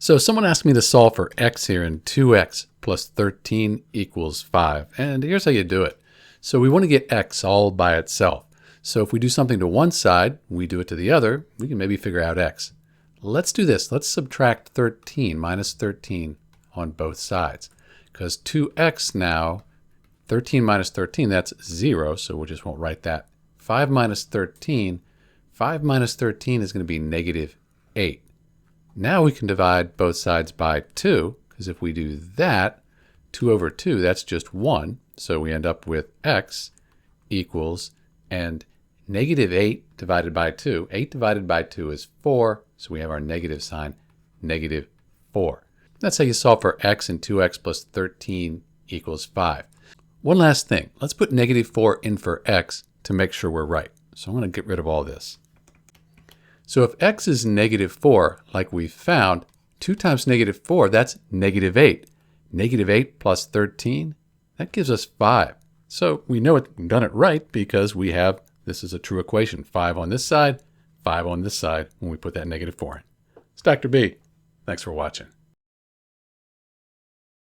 So someone asked me to solve for x here, and 2x plus 13 equals 5. And here's how you do it. So we want to get x all by itself. So if we do something to one side, we do it to the other, we can maybe figure out x. Let's do this. Let's subtract 13, minus 13 on both sides. Because 2x now, 13 minus 13, that's 0, so we just won't write that. 5 minus 13 is going to be negative 8. Now we can divide both sides by 2, because if we do that, 2 over 2, that's just 1. So we end up with x equals, and negative 8 divided by 2. 8 divided by 2 is 4, so we have our negative sign, negative 4. That's how you solve for x, and 2x plus 13 equals 5. One last thing. Let's put negative 4 in for x to make sure we're right. So I'm going to get rid of all this. So if x is negative 4, like we found, 2 times negative 4, that's negative 8. Negative 8 plus 13, that gives us 5. So we know we've done it right because we have, this is a true equation, 5 on this side, 5 on this side when we put that negative 4 in. It's Dr. B. Thanks for watching.